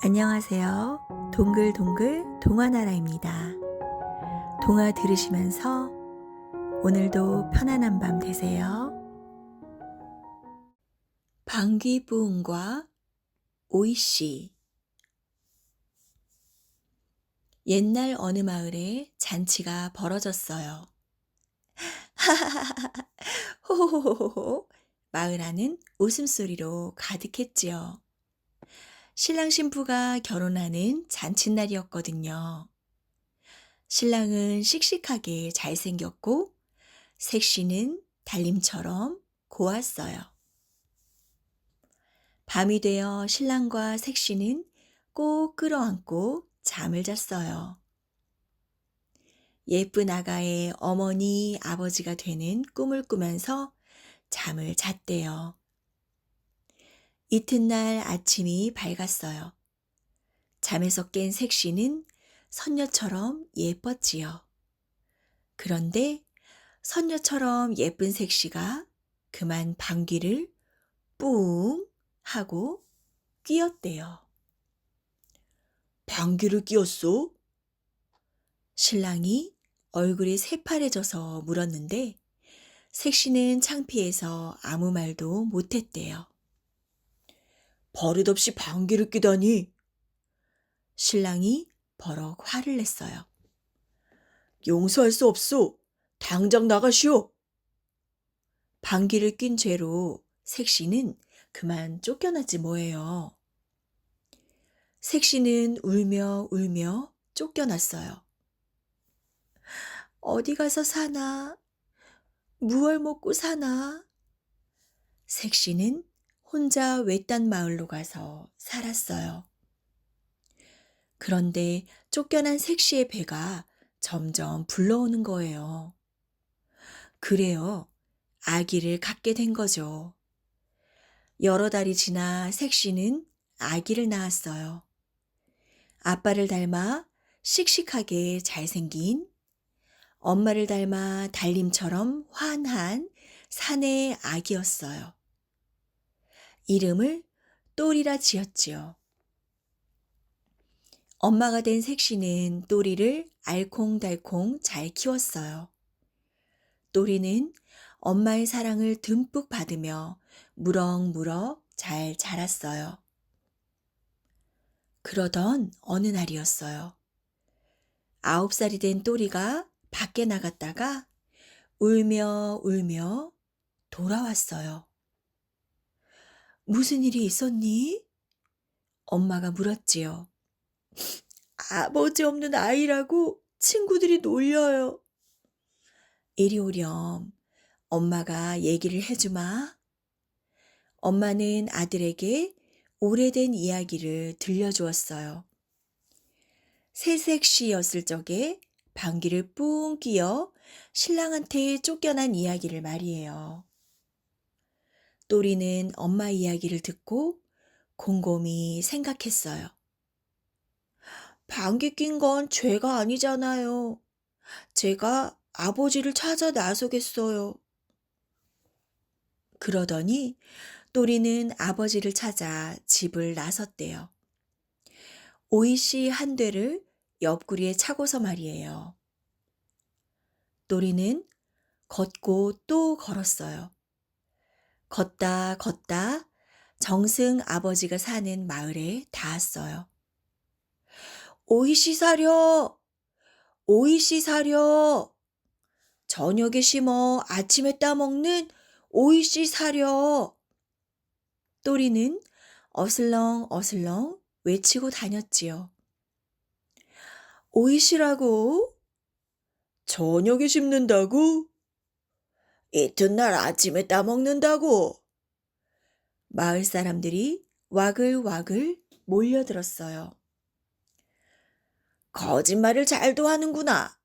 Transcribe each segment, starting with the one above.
안녕하세요. 동글동글 동화나라입니다. 동화 들으시면서 오늘도 편안한 밤 되세요. 방귀부음과 오이씨. 옛날 어느 마을에 잔치가 벌어졌어요. 호호호호호. 마을 안은 웃음소리로 가득했지요. 신랑 신부가 결혼하는 잔칫날이었거든요. 신랑은 씩씩하게 잘생겼고 색시는 달님처럼 고왔어요. 밤이 되어 신랑과 색시는 꼭 끌어안고 잠을 잤어요. 예쁜 아가의 어머니, 아버지가 되는 꿈을 꾸면서 잠을 잤대요. 이튿날 아침이 밝았어요. 잠에서 깬 색시는 선녀처럼 예뻤지요. 그런데 선녀처럼 예쁜 색시가 그만 방귀를 뿡 하고 뀌었대요. 방귀를 뀌었어? 신랑이 얼굴이 새파래져서 물었는데 색시는 창피해서 아무 말도 못했대요. 버릇없이 방귀를 뀌다니. 신랑이 버럭 화를 냈어요. 용서할 수 없소. 당장 나가시오. 방귀를 낀 죄로 색시는 그만 쫓겨났지 뭐예요. 색시는 울며 울며 쫓겨났어요. 어디 가서 사나? 무얼 먹고 사나? 색시는 혼자 외딴 마을로 가서 살았어요. 그런데 쫓겨난 색시의 배가 점점 불러오는 거예요. 그래요. 아기를 갖게 된 거죠. 여러 달이 지나 색시는 아기를 낳았어요. 아빠를 닮아 씩씩하게 잘생긴, 엄마를 닮아 달님처럼 환한 사내의 아기였어요. 이름을 또리라 지었지요. 엄마가 된 색시는 또리를 알콩달콩 잘 키웠어요. 또리는 엄마의 사랑을 듬뿍 받으며 무럭무럭 잘 자랐어요. 그러던 어느 날이었어요. 9살이 된 또리가 밖에 나갔다가 울며 울며 돌아왔어요. 무슨 일이 있었니? 엄마가 물었지요. 아버지 없는 아이라고 친구들이 놀려요. 이리 오렴. 엄마가 얘기를 해주마. 엄마는 아들에게 오래된 이야기를 들려주었어요. 새색시였을 적에 방귀를 뿡 뀌어 신랑한테 쫓겨난 이야기를 말이에요. 또리는 엄마 이야기를 듣고 곰곰이 생각했어요. 방귀 낀 건 죄가 아니잖아요. 제가 아버지를 찾아 나서겠어요. 그러더니 또리는 아버지를 찾아 집을 나섰대요. 오이씨 한 대를 옆구리에 차고서 말이에요. 또리는 걷고 또 걸었어요. 걷다 걷다 정승 아버지가 사는 마을에 닿았어요. 오이씨 사려! 오이씨 사려! 저녁에 심어 아침에 따먹는 오이씨 사려! 또리는 어슬렁 어슬렁 외치고 다녔지요. 오이씨라고? 저녁에 심는다고? 이튿날 아침에 따먹는다고? 마을 사람들이 와글와글 몰려들었어요. 거짓말을 잘도 하는구나.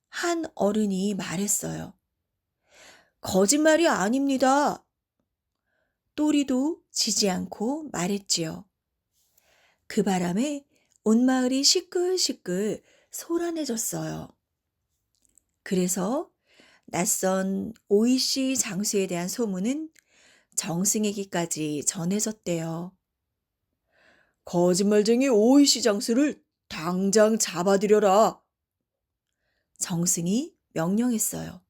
한 어른이 말했어요. 거짓말이 아닙니다. 또리도 지지 않고 말했지요. 그 바람에 온 마을이 시끌시끌 소란해졌어요. 그래서 낯선 오이씨 장수에 대한 소문은 정승에게까지 전해졌대요. 거짓말쟁이 오이시 장수를 당장 잡아들여라. 정승이 명령했어요.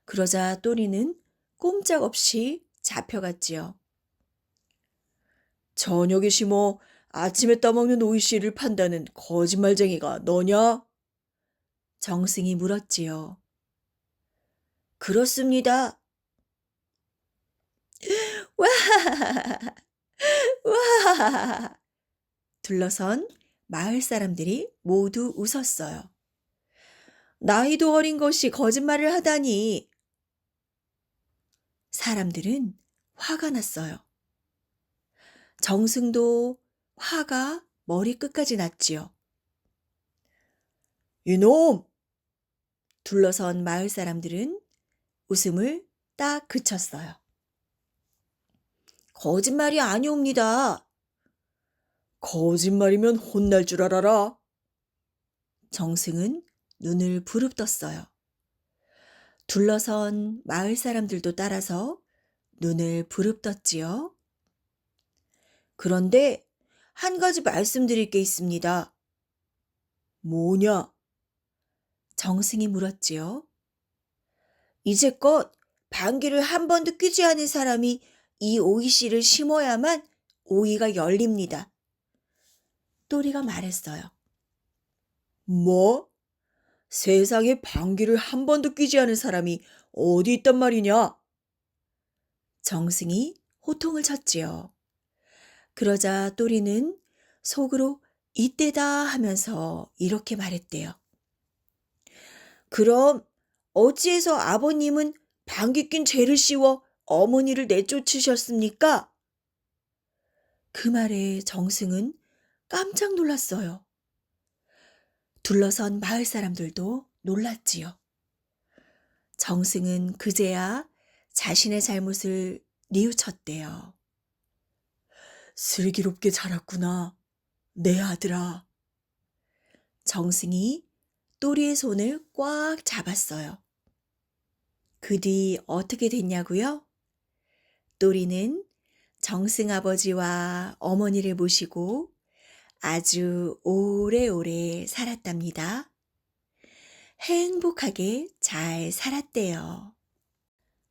그러자 또리는 꼼짝없이 잡혀갔지요. 저녁에 심어 아침에 따먹는 오이씨를 판다는 거짓말쟁이가 너냐? 정승이 물었지요. 그렇습니다. 와, 와. 둘러선 마을 사람들이 모두 웃었어요. 나이도 어린 것이 거짓말을 하다니. 사람들은 화가 났어요. 정승도 화가 머리끝까지 났지요. 이놈! 둘러선 마을 사람들은 웃음을 딱 그쳤어요. 거짓말이 아니옵니다. 거짓말이면 혼날 줄 알아라. 정승은 눈을 부릅떴어요. 둘러선 마을 사람들도 따라서 눈을 부릅떴지요. 그런데 한 가지 말씀드릴 게 있습니다. 뭐냐? 정승이 물었지요. 이제껏 방귀를 한 번도 뀌지 않은 사람이 이 오이씨를 심어야만 오이가 열립니다. 또리가 말했어요. 뭐? 세상에 방귀를 한 번도 뀌지 않은 사람이 어디 있단 말이냐? 정승이 호통을 쳤지요. 그러자 또리는 속으로 이때다 하면서 이렇게 말했대요. 그럼 어찌해서 아버님은 방귀 낀 죄를 씌워 어머니를 내쫓으셨습니까? 그 말에 정승은 깜짝 놀랐어요. 둘러선 마을 사람들도 놀랐지요. 정승은 그제야 자신의 잘못을 뉘우쳤대요. 슬기롭게 자랐구나, 내 아들아. 정승이 또리의 손을 꽉 잡았어요. 그 뒤 어떻게 됐냐고요? 또리는 정승 아버지와 어머니를 모시고 아주 오래오래 살았답니다. 행복하게 잘 살았대요.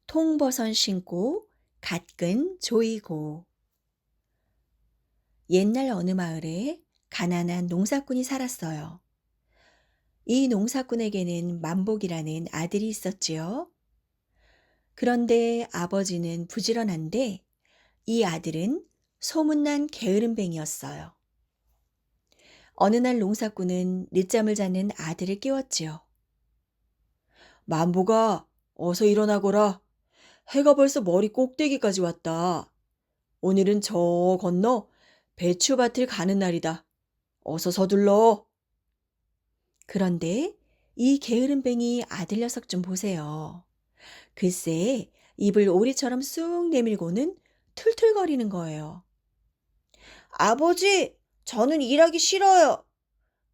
통버선 신고 갓근 조이고. 옛날 어느 마을에 가난한 농사꾼이 살았어요. 이 농사꾼에게는 만복이라는 아들이 있었지요. 그런데 아버지는 부지런한데 이 아들은 소문난 게으름뱅이였어요. 어느 날 농사꾼은 늦잠을 자는 아들을 깨웠지요. 만보가 어서 일어나거라. 해가 벌써 머리 꼭대기까지 왔다. 오늘은 저 건너 배추밭을 가는 날이다. 어서 서둘러. 그런데 이 게으름뱅이 아들 녀석 좀 보세요. 글쎄 입을 오리처럼 쑥 내밀고는 툴툴거리는 거예요. 아버지, 저는 일하기 싫어요.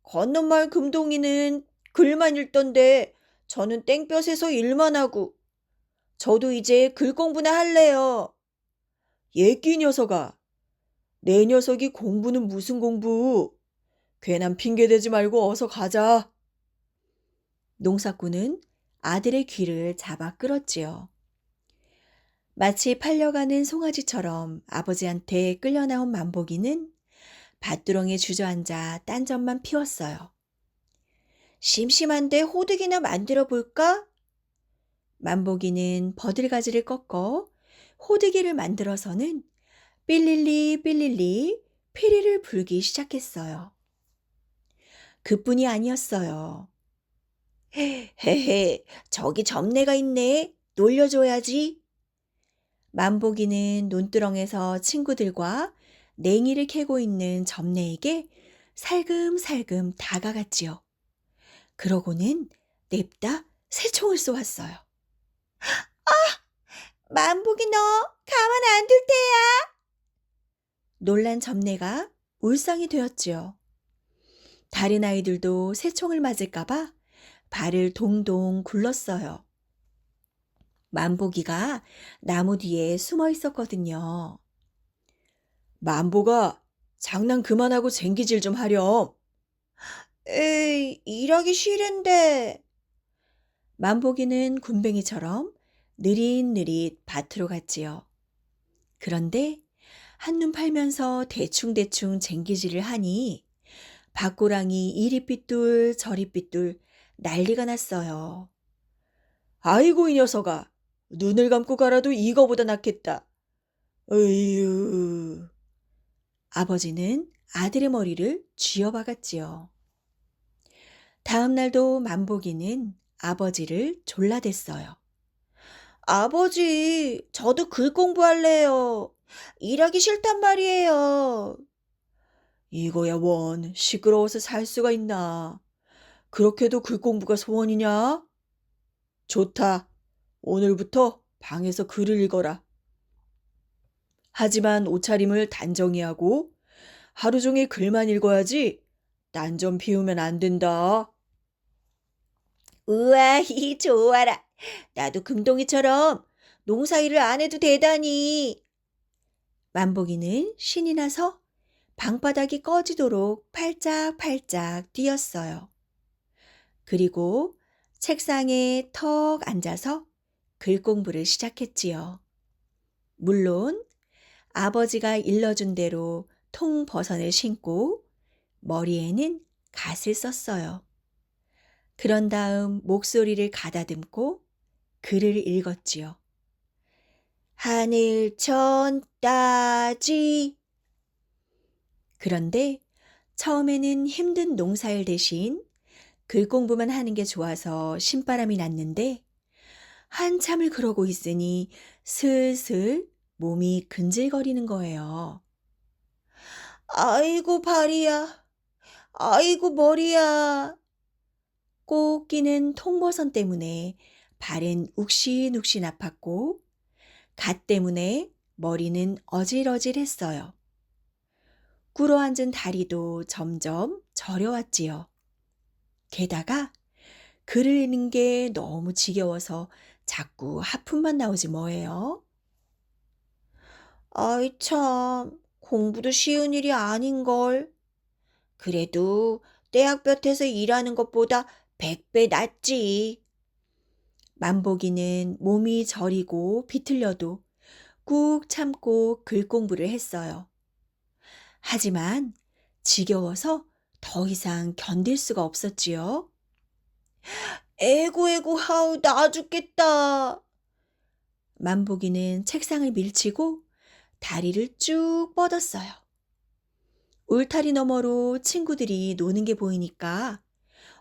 건너마을 금동이는 글만 읽던데 저는 땡볕에서 일만 하고. 저도 이제 글 공부나 할래요. 예끼 녀석아. 내 녀석이 공부는 무슨 공부. 괜한 핑계 대지 말고 어서 가자. 농사꾼은 아들의 귀를 잡아 끌었지요. 마치 팔려가는 송아지처럼 아버지한테 끌려나온 만복이는 밭두렁에 주저앉아 딴전만 피웠어요. 심심한데 호두기나 만들어 볼까? 만복이는 버들가지를 꺾어 호두기를 만들어서는 삘릴리 삘릴리 피리를 불기 시작했어요. 그뿐이 아니었어요. 헤헤, 저기 점내가 있네. 놀려줘야지. 만복이는 논두렁에서 친구들과 냉이를 캐고 있는 점내에게 살금살금 다가갔지요. 그러고는 냅다 새총을 쏘았어요. 만복이 너 가만 안 둘 테야. 놀란 점내가 울상이 되었지요. 다른 아이들도 새총을 맞을까봐 발을 동동 굴렀어요. 만복이가 나무 뒤에 숨어 있었거든요. 만복아, 장난 그만하고 쟁기질 좀 하렴. 에이, 일하기 싫은데. 만복이는 군뱅이처럼 느릿느릿 밭으로 갔지요. 그런데 한눈 팔면서 대충대충 쟁기질을 하니 밭고랑이 이리 삐뚤 저리 삐뚤 난리가 났어요. 아이고 이 녀석아, 눈을 감고 가라도 이거보다 낫겠다. 으유. 아버지는 아들의 머리를 쥐어박았지요. 다음 날도 만복이는 아버지를 졸라댔어요. 아버지, 저도 글 공부할래요. 일하기 싫단 말이에요. 이거야 원, 시끄러워서 살 수가 있나. 그렇게도 글 공부가 소원이냐? 좋다. 오늘부터 방에서 글을 읽어라. 하지만 옷차림을 단정히 하고 하루 종일 글만 읽어야지 딴 점 피우면 안 된다. 우와, 이 좋아라. 나도 금동이처럼 농사일을 안 해도 되다니. 만복이는 신이 나서 방바닥이 꺼지도록 팔짝팔짝 뛰었어요. 그리고 책상에 턱 앉아서 글 공부를 시작했지요. 물론 아버지가 일러준 대로 통버선을 신고 머리에는 갓을 썼어요. 그런 다음 목소리를 가다듬고 글을 읽었지요. 하늘천 따지. 그런데 처음에는 힘든 농사일 대신 글 공부만 하는 게 좋아서 신바람이 났는데 한참을 그러고 있으니 슬슬 몸이 근질거리는 거예요. 아이고 발이야. 아이고 머리야. 꼭 끼는 통버선 때문에 발은 욱신욱신 아팠고 갓 때문에 머리는 어질어질했어요. 꿇어앉은 다리도 점점 저려왔지요. 게다가 글을 읽는 게 너무 지겨워서 자꾸 하품만 나오지 뭐예요. 아이 참, 공부도 쉬운 일이 아닌걸. 그래도 떼약볕에서 일하는 것보다 100배 낫지. 만복이는 몸이 저리고 비틀려도 꾹 참고 글 공부를 했어요. 하지만 지겨워서 더 이상 견딜 수가 없었지요. 에고 하우 나 죽겠다. 만복이는 책상을 밀치고 다리를 쭉 뻗었어요. 울타리 너머로 친구들이 노는 게 보이니까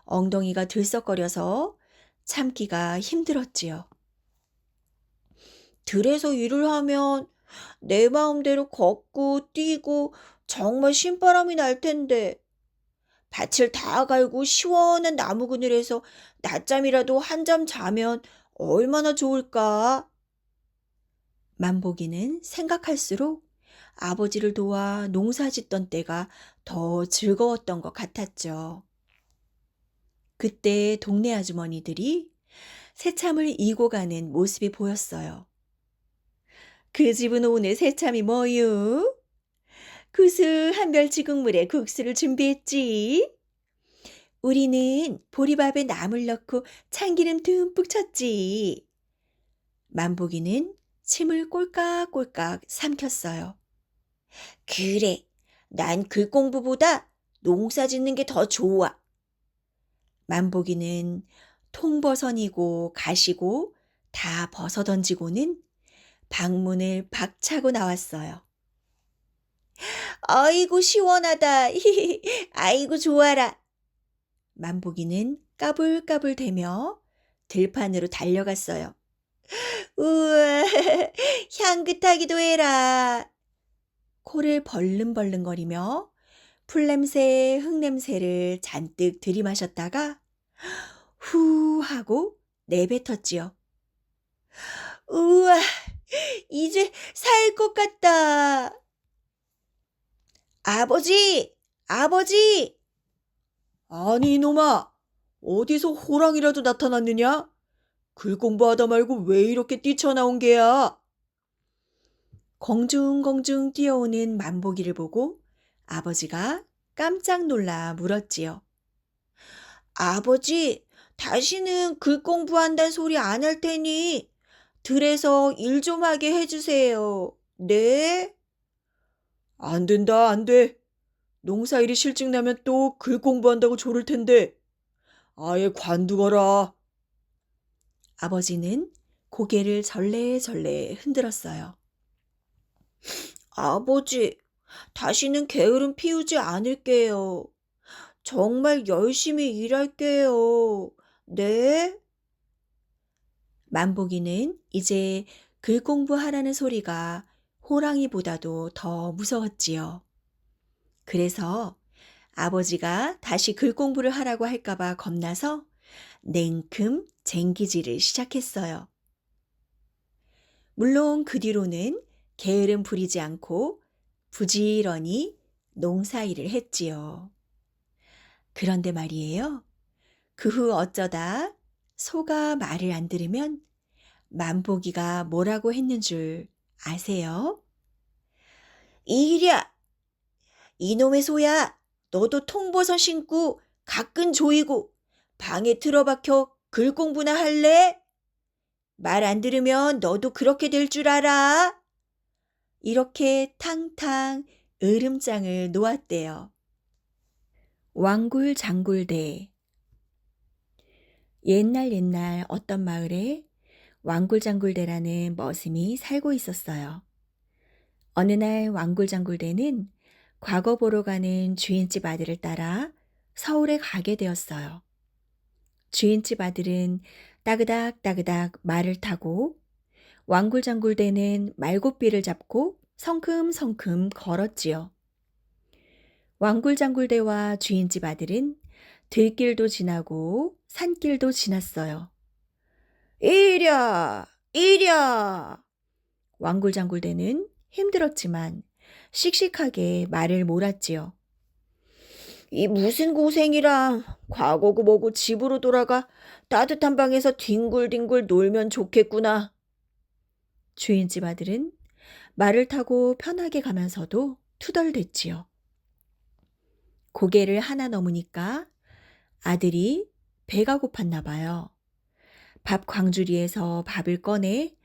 엉덩이가 들썩거려서 참기가 힘들었지요. 들에서 일을 하면 내 마음대로 걷고 뛰고 정말 신바람이 날 텐데 밭을 다 갈고 시원한 나무 그늘에서 낮잠이라도 한 잠 자면 얼마나 좋을까? 만복이는 생각할수록 아버지를 도와 농사 짓던 때가 더 즐거웠던 것 같았죠. 그때 동네 아주머니들이 새참을 이고 가는 모습이 보였어요. 그 집은 오늘 새참이 뭐유? 구수한 멸치 국물에 국수를 준비했지. 우리는 보리밥에 나물 넣고 참기름 듬뿍 쳤지. 만복이는 침을 꼴깍꼴깍 삼켰어요. 그래, 난 글 공부보다 농사 짓는 게 더 좋아. 만복이는 통버선이고 가시고 다 벗어던지고는 방문을 박차고 나왔어요. 아이고 시원하다. 아이고 좋아라. 만복이는 까불까불대며 들판으로 달려갔어요. 우와, 향긋하기도 해라. 코를 벌름벌름거리며 풀냄새, 흙냄새를 잔뜩 들이마셨다가 후 하고 내뱉었지요. 우와, 이제 살 것 같다. 아버지! 아버지! 아니 이놈아, 어디서 호랑이라도 나타났느냐? 글 공부하다 말고 왜 이렇게 뛰쳐나온 게야? 공중공중 뛰어오는 만복이를 보고 아버지가 깜짝 놀라 물었지요. 아버지, 다시는 글 공부한다는 소리 안 할 테니 들에서 일 좀 하게 해주세요. 네? 안 된다, 안 돼. 농사일이 실증나면 또 글 공부한다고 조를 텐데. 아예 관두거라. 아버지는 고개를 절레절레 흔들었어요. 아버지, 다시는 게으름 피우지 않을게요. 정말 열심히 일할게요. 네? 만복이는 이제 글 공부하라는 소리가 호랑이보다도 더 무서웠지요. 그래서 아버지가 다시 글 공부를 하라고 할까봐 겁나서 냉큼 쟁기질을 시작했어요. 물론 그 뒤로는 게으름 부리지 않고 부지런히 농사일을 했지요. 그런데 말이에요. 그 후 어쩌다 소가 말을 안 들으면 만보기가 뭐라고 했는 줄 아세요? 이랴! 이놈의 소야! 너도 통버섯 신고 가끈 조이고 방에 틀어박혀 글 공부나 할래? 말 안 들으면 너도 그렇게 될 줄 알아? 이렇게 탕탕 으름장을 놓았대요. 왕굴장굴대. 옛날 어떤 마을에 왕굴장굴대라는 머슴이 살고 있었어요. 어느 날 왕굴장굴대는 과거 보러 가는 주인집 아들을 따라 서울에 가게 되었어요. 주인집 아들은 따그닥따그닥 말을 타고 왕굴장굴대는 말고삐를 잡고 성큼성큼 걸었지요. 왕굴장굴대와 주인집 아들은 들길도 지나고 산길도 지났어요. 이랴! 이랴! 왕굴장굴대는 힘들었지만 씩씩하게 말을 몰았지요. 이 무슨 고생이랑 과거고 뭐고 집으로 돌아가 따뜻한 방에서 뒹굴뒹굴 놀면 좋겠구나. 주인집 아들은 말을 타고 편하게 가면서도 투덜댔지요. 고개를 하나 넘으니까 아들이 배가 고팠나 봐요. 밥 광주리에서 밥을 꺼내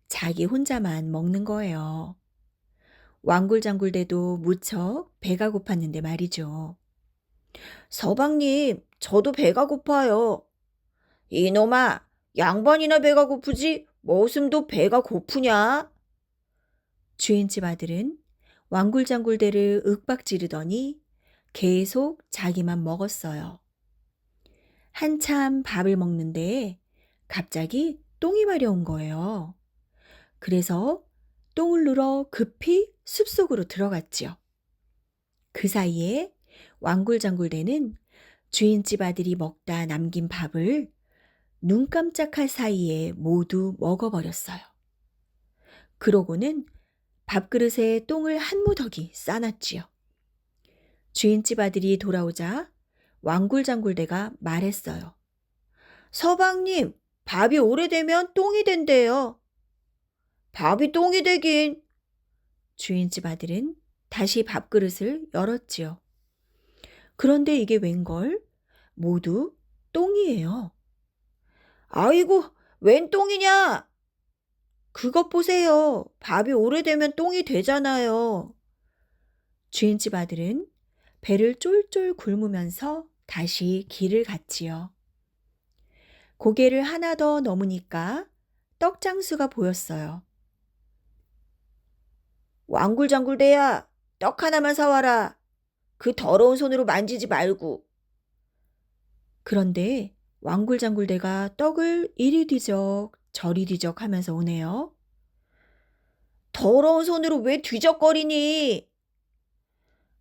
자기 혼자만 먹는 거예요. 왕굴장굴대도 무척 배가 고팠는데 말이죠. 서방님, 저도 배가 고파요. 이놈아, 양반이나 배가 고프지 머슴도 배가 고프냐? 주인집 아들은 왕굴장굴대를 윽박지르더니 계속 자기만 먹었어요. 한참 밥을 먹는데 갑자기 똥이 마려운 거예요. 그래서 똥을 누러 급히 숲속으로 들어갔지요. 그 사이에 왕굴장굴대는 주인집 아들이 먹다 남긴 밥을 눈 깜짝할 사이에 모두 먹어버렸어요. 그러고는 밥그릇에 똥을 한 무더기 싸놨지요. 주인집 아들이 돌아오자 왕굴장굴대가 말했어요. 서방님, 밥이 오래되면 똥이 된대요. 밥이 똥이 되긴. 주인집 아들은 다시 밥그릇을 열었지요. 그런데 이게 웬걸? 모두 똥이에요. 아이고, 웬 똥이냐? 그것 보세요. 밥이 오래되면 똥이 되잖아요. 주인집 아들은 배를 쫄쫄 굶으면서 다시 길을 갔지요. 고개를 하나 더 넘으니까 떡장수가 보였어요. 왕굴장굴대야, 떡 하나만 사와라. 그 더러운 손으로 만지지 말고. 그런데 왕굴장굴대가 떡을 이리 뒤적 저리 뒤적 하면서 오네요. 더러운 손으로 왜 뒤적거리니?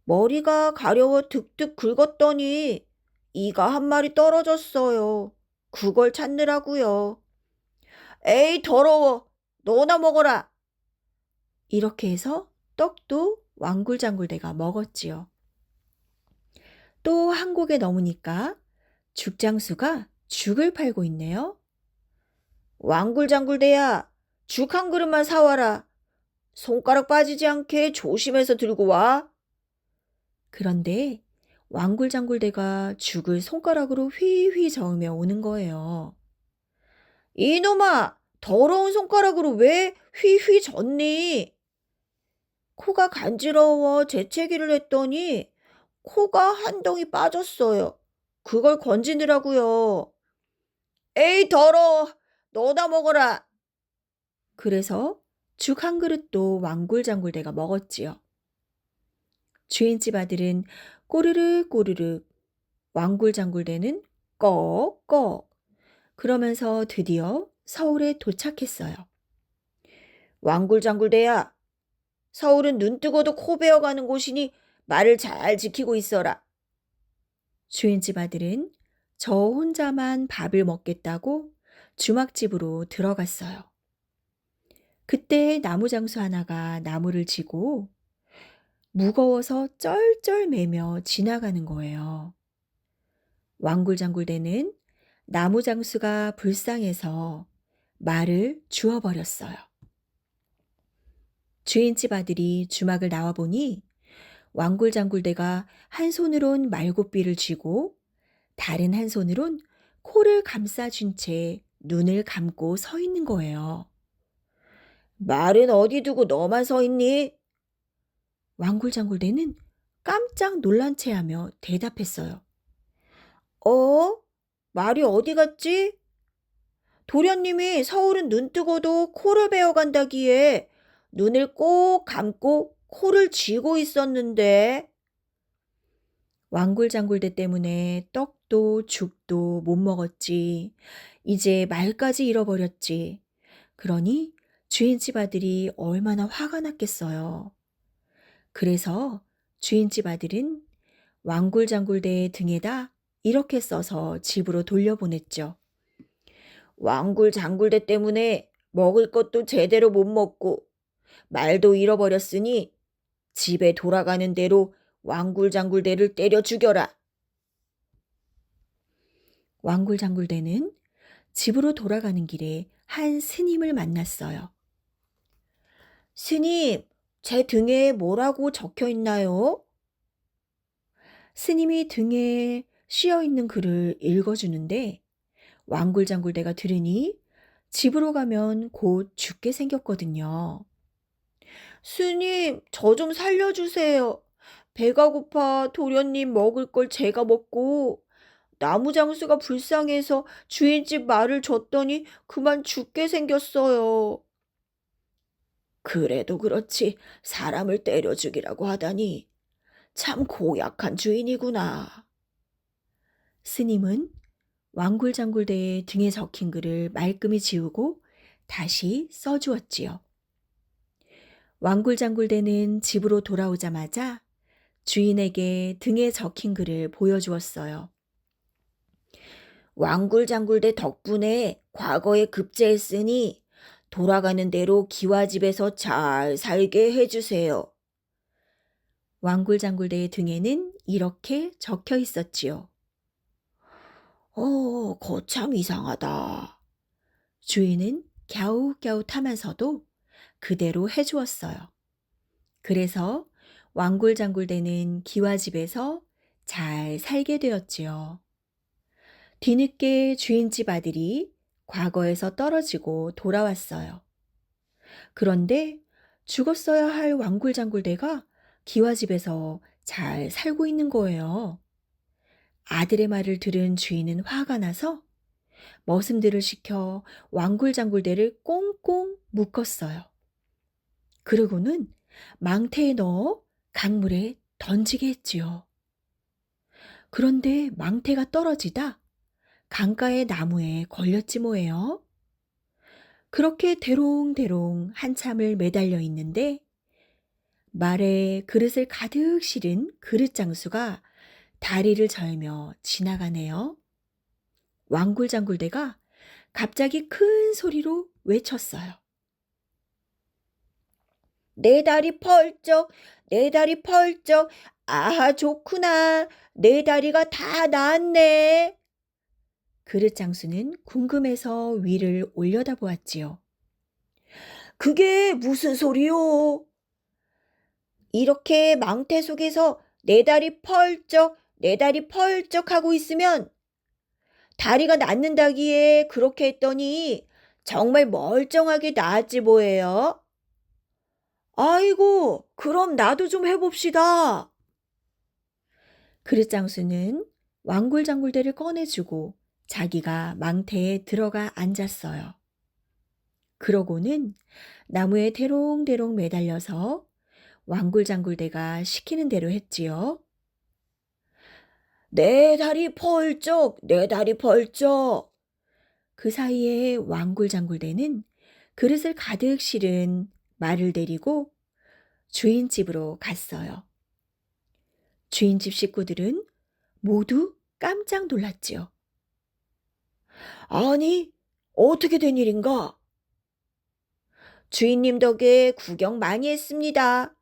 머리가 가려워 득득 긁었더니 이가 한 마리 떨어졌어요. 그걸 찾느라고요. 에이 더러워. 너나 먹어라. 이렇게 해서 떡도 왕굴장굴대가 먹었지요. 또 한 곡에 넘으니까 죽장수가 죽을 팔고 있네요. 왕굴장굴대야, 죽 한 그릇만 사와라. 손가락 빠지지 않게 조심해서 들고 와. 그런데 왕굴장굴대가 죽을 손가락으로 휘휘 저으며 오는 거예요. 이놈아, 더러운 손가락으로 왜 휘휘 젓니? 코가 간지러워 재채기를 했더니 코가 한 덩이 빠졌어요. 그걸 건지느라고요. 에이, 더러워. 너나 먹어라. 그래서 죽 한 그릇도 왕굴장굴대가 먹었지요. 주인집 아들은 꼬르륵 꼬르륵, 왕굴장굴대는 꺽꺽. 그러면서 드디어 서울에 도착했어요. 왕굴장굴대야, 서울은 눈 뜨고도 코 베어가는 곳이니 말을 잘 지키고 있어라. 주인집 아들은 저 혼자만 밥을 먹겠다고 주막집으로 들어갔어요. 그때 나무장수 하나가 나무를 지고 무거워서 쩔쩔 매며 지나가는 거예요. 왕굴장굴대는 나무장수가 불쌍해서 말을 주워버렸어요. 주인집 아들이 주막을 나와보니 왕굴장굴대가 한 손으론 말고삐를 쥐고 다른 한 손으론 코를 감싸준 채 눈을 감고 서 있는 거예요. 말은 어디 두고 너만 서 있니? 왕굴장굴대는 깜짝 놀란 채 하며 대답했어요. 말이 어디 갔지? 도련님이 서울은 눈 뜨고도 코를 베어간다기에 눈을 꼭 감고 코를 쥐고 있었는데. 왕굴장굴대 때문에 떡도 죽도 못 먹었지. 이제 말까지 잃어버렸지. 그러니 주인집 아들이 얼마나 화가 났겠어요. 그래서 주인집 아들은 왕굴장굴대 등에다 이렇게 써서 집으로 돌려보냈죠. 왕굴장굴대 때문에 먹을 것도 제대로 못 먹고 말도 잃어버렸으니 집에 돌아가는 대로 왕굴장굴대를 때려 죽여라. 왕굴장굴대는 집으로 돌아가는 길에 한 스님을 만났어요. 스님, 제 등에 뭐라고 적혀 있나요? 스님이 등에 씌어 있는 글을 읽어주는데 왕굴장굴대가 들으니 집으로 가면 곧 죽게 생겼거든요. 스님, 저 좀 살려주세요. 배가 고파 도련님 먹을 걸 제가 먹고 나무장수가 불쌍해서 주인집 말을 줬더니 그만 죽게 생겼어요. 그래도 그렇지 사람을 때려 죽이라고 하다니 참 고약한 주인이구나. 스님은 왕굴장굴대의 등에 적힌 글을 말끔히 지우고 다시 써주었지요. 왕굴장굴대는 집으로 돌아오자마자 주인에게 등에 적힌 글을 보여주었어요. 왕굴장굴대 덕분에 과거에 급제했으니 돌아가는 대로 기와집에서 잘 살게 해주세요. 왕굴장굴대의 등에는 이렇게 적혀 있었지요. 거참 이상하다. 주인은 갸웃갸웃하면서도 그대로 해주었어요. 그래서 왕굴장굴대는 기와집에서 잘 살게 되었지요. 뒤늦게 주인집 아들이 과거에서 떨어지고 돌아왔어요. 그런데 죽었어야 할 왕굴장굴대가 기와집에서 잘 살고 있는 거예요. 아들의 말을 들은 주인은 화가 나서 머슴들을 시켜 왕굴장굴대를 꽁꽁 묶었어요. 그러고는 망태에 넣어 강물에 던지게 했지요. 그런데 망태가 떨어지다 강가의 나무에 걸렸지 뭐예요. 그렇게 대롱대롱 한참을 매달려 있는데 말에 그릇을 가득 실은 그릇장수가 다리를 절며 지나가네요. 왕굴장굴대가 갑자기 큰 소리로 외쳤어요. 내 다리 펄쩍, 내 다리 펄쩍, 아하 좋구나, 내 다리가 다 나았네. 그릇장수는 궁금해서 위를 올려다 보았지요. 그게 무슨 소리요? 이렇게 망태 속에서 내 다리 펄쩍, 내 다리 펄쩍 하고 있으면 다리가 낫는다기에 그렇게 했더니 정말 멀쩡하게 나았지 뭐예요. 아이고, 그럼 나도 좀 해봅시다. 그릇장수는 왕굴장굴대를 꺼내주고 자기가 망태에 들어가 앉았어요. 그러고는 나무에 대롱대롱 매달려서 왕굴장굴대가 시키는 대로 했지요. 내 다리 펄쩍, 내 다리 펄쩍. 그 사이에 왕굴장굴대는 그릇을 가득 실은 말을 데리고 주인집으로 갔어요. 주인집 식구들은 모두 깜짝 놀랐지요. 아니, 어떻게 된 일인가? 주인님 덕에 구경 많이 했습니다.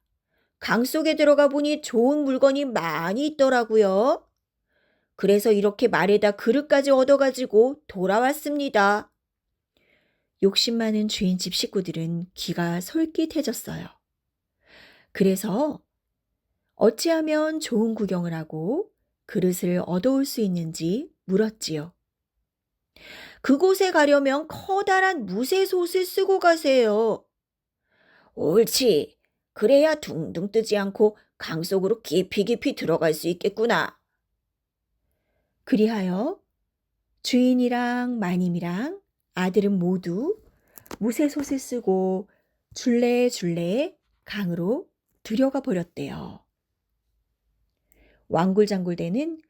강 속에 들어가 보니 좋은 물건이 많이 있더라고요. 그래서 이렇게 말에다 그릇까지 얻어가지고 돌아왔습니다. 욕심 많은 주인집 식구들은 귀가 솔깃해졌어요. 그래서 어찌하면 좋은 구경을 하고 그릇을 얻어올 수 있는지 물었지요. 그곳에 가려면 커다란 무쇠솥을 쓰고 가세요. 옳지. 그래야 둥둥 뜨지 않고 강 속으로 깊이 깊이 들어갈 수 있겠구나. 그리하여 주인이랑 마님이랑 아들은 모두 무쇠솥을 쓰고 줄레줄레 강으로 들여가 버렸대요. 왕굴장굴대는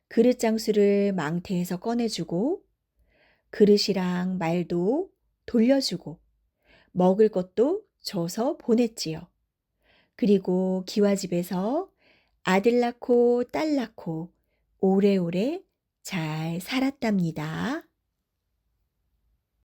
그릇 장수를 망태에서 꺼내주고 그릇이랑 말도 돌려주고 먹을 것도 줘서 보냈지요. 그리고 기와집에서 아들 낳고 딸 낳고 오래오래 잘 살았답니다.